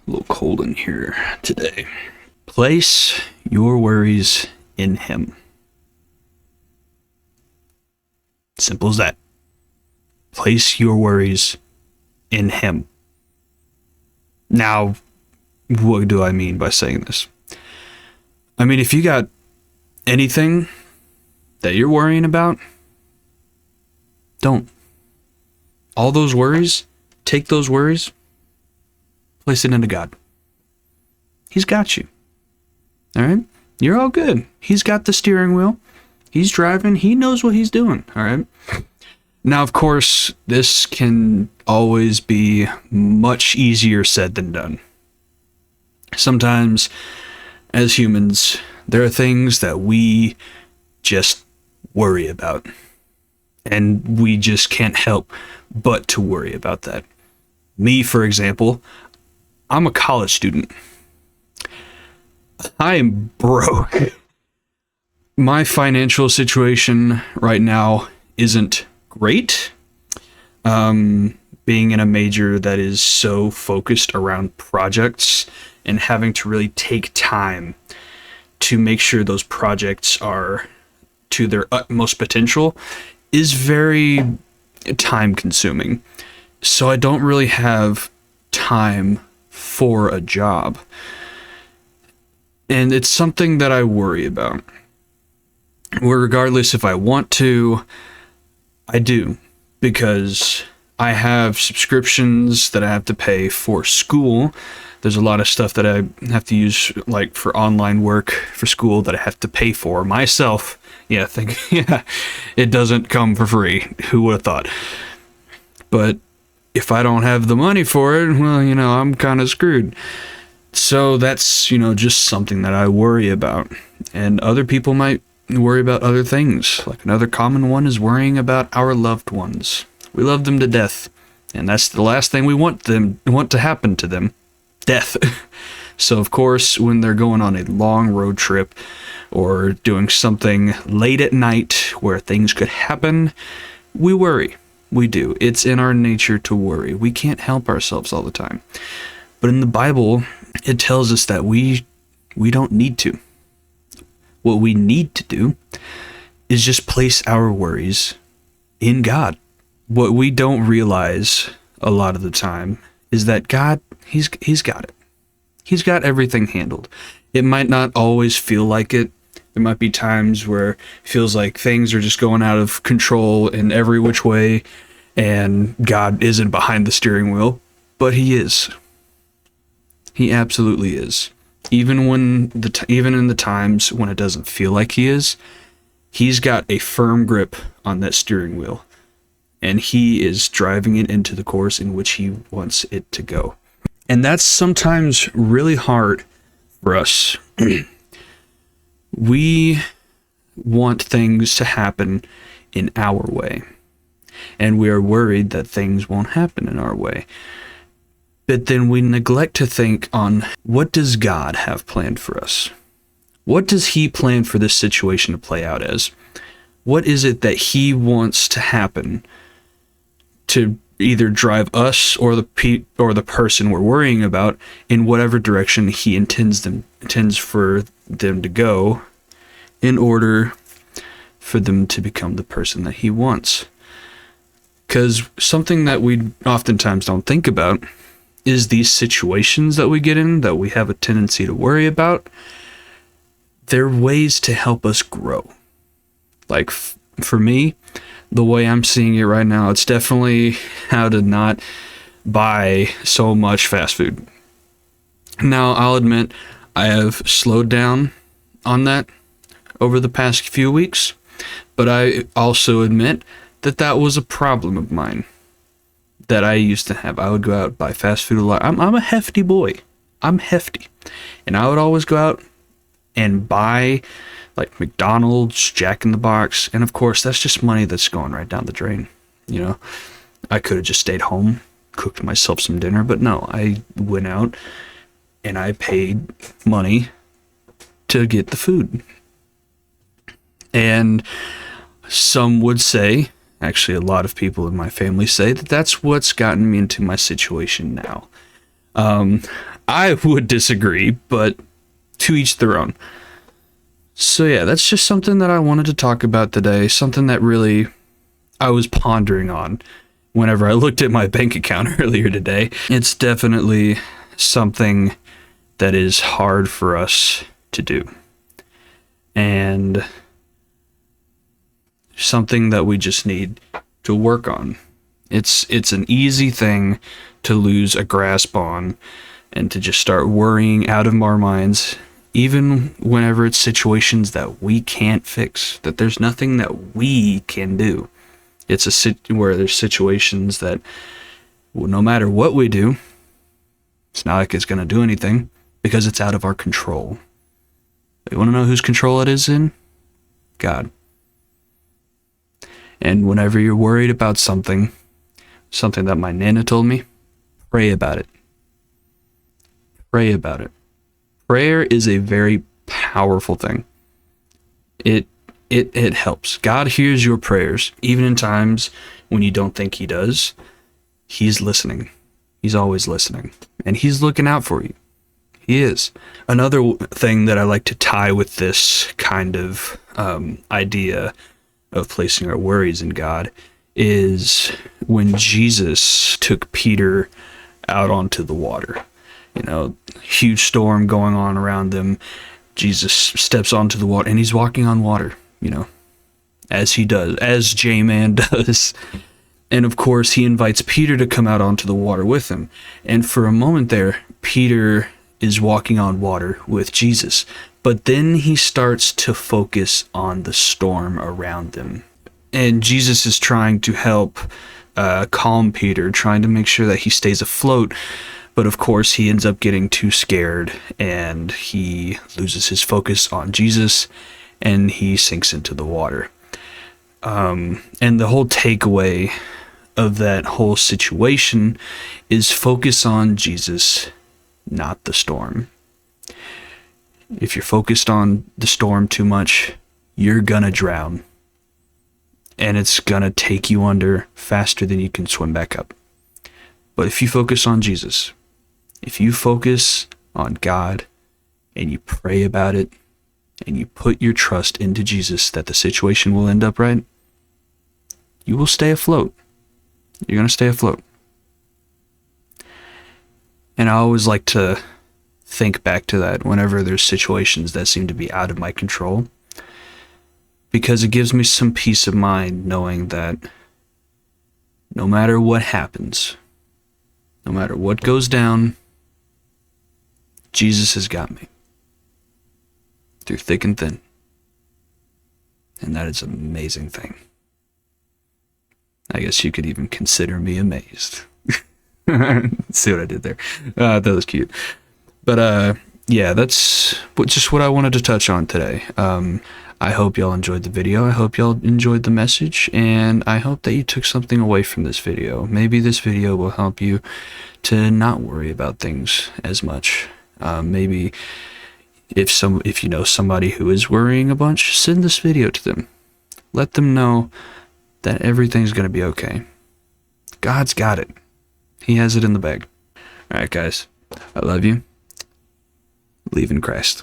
A little cold in here today. Place your worries in Him. Simple as that. Place your worries in Him. Now, what do I mean by saying this? I mean, if you got anything that you're worrying about, don't. All those worries, take those worries, place it into God. He's got you. All right? You're all good. He's got the steering wheel. He's driving. He knows what he's doing. All right? Now, of course, this can always be much easier said than done. Sometimes, as humans, there are things that we just worry about. And we just can't help but to worry about that. Me, for example, I'm a college student. I am broke. My financial situation right now isn't great. Being in a major that is so focused around projects and having to really take time to make sure those projects are to their utmost potential is very time consuming. So I don't really have time for a job. And it's something that I worry about. Where regardless if I want to, I do. Because I have subscriptions that I have to pay for school. There's a lot of stuff that I have to use, like for online work for school, that I have to pay for myself. Yeah, it doesn't come for free. Who would have thought? But if I don't have the money for it, well, I'm kind of screwed. So that's, just something that I worry about. And other people might worry about other things. Like another common one is worrying about our loved ones. We love them to death. And that's the last thing we want to happen to them. Death. So of course, when they're going on a long road trip or doing something late at night where things could happen, we worry. We do. It's in our nature to worry. We can't help ourselves all the time. But in the Bible, it tells us that we don't need to. What we need to do is just place our worries in God. What we don't realize a lot of the time is that God, He's got it. He's got everything handled. It might not always feel like it. There might be times where it feels like things are just going out of control in every which way, and God isn't behind the steering wheel, but He is. He absolutely is. Even in the times when it doesn't feel like He is, He's got a firm grip on that steering wheel, and He is driving it into the course in which He wants it to go. And that's sometimes really hard for us. We want things to happen in our way, and we are worried that things won't happen in our way. But then we neglect to think on, what does God have planned for us? What does He plan for this situation to play out as? What is it that He wants to happen to either drive us or the person we're worrying about in whatever direction He intends for them to go, in order for them to become the person that He wants? Because something that we oftentimes don't think about is these situations that we get in, that we have a tendency to worry about. They're ways to help us grow. Like for me, the way I'm seeing it right now, it's definitely how to not buy so much fast food. Now, I'll admit, I have slowed down on that over the past few weeks, but I also admit that was a problem of mine that I used to have. I would go out, buy fast food a lot. I'm a hefty boy. I'm hefty. And I would always go out and buy like McDonald's, Jack in the Box, and of course that's just money that's going right down the drain. I could have just stayed home, cooked myself some dinner, but no, I went out and I paid money to get the food. And some would say, actually a lot of people in my family say, that that's what's gotten me into my situation now. I would disagree, but to each their own. So yeah, that's just something that I wanted to talk about today. Something that really I was pondering on whenever I looked at my bank account earlier today. It's definitely something that is hard for us to do. And something that we just need to work on. It's an easy thing to lose a grasp on and to just start worrying out of our minds, even whenever it's situations that we can't fix, that there's nothing that we can do. It's where there's situations that, well, no matter what we do, it's not like it's going to do anything because it's out of our control. You want to know whose control it is in? God. And whenever you're worried about something that my Nana told me, pray about it. Pray about it. Prayer is a very powerful thing. It helps. God hears your prayers, even in times when you don't think he does. He's listening. He's always listening. And he's looking out for you. He is. Another thing that I like to tie with this kind of idea of placing our worries in God is when Jesus took Peter out onto the water. You know, huge storm going on around them. Jesus steps onto the water and he's walking on water, you know, as he does, as J-Man does. And of course, he invites Peter to come out onto the water with him. And for a moment there, Peter is walking on water with Jesus. But then he starts to focus on the storm around them. And Jesus is trying to help calm Peter, trying to make sure that he stays afloat. But of course, he ends up getting too scared and he loses his focus on Jesus and he sinks into the water. And the whole takeaway of that whole situation is focus on Jesus, not the storm. If you're focused on the storm too much, you're gonna drown. And it's gonna take you under faster than you can swim back up. But if you focus on Jesus, if you focus on God and you pray about it and you put your trust into Jesus that the situation will end up right, you will stay afloat. You're going to stay afloat. And I always like to think back to that whenever there's situations that seem to be out of my control, because it gives me some peace of mind knowing that no matter what happens, no matter what goes down, Jesus has got me through thick and thin. And that is an amazing thing. I guess you could even consider me amazed. See what I did there? That was cute. But yeah, that's just what I wanted to touch on today. I hope y'all enjoyed the video. I hope y'all enjoyed the message. And I hope that you took something away from this video. Maybe this video will help you to not worry about things as much. Maybe if you know somebody who is worrying a bunch, send this video to them. Let them know that everything's going to be okay. God's got it. He has it in the bag. All right, guys. I love you. Believe in Christ.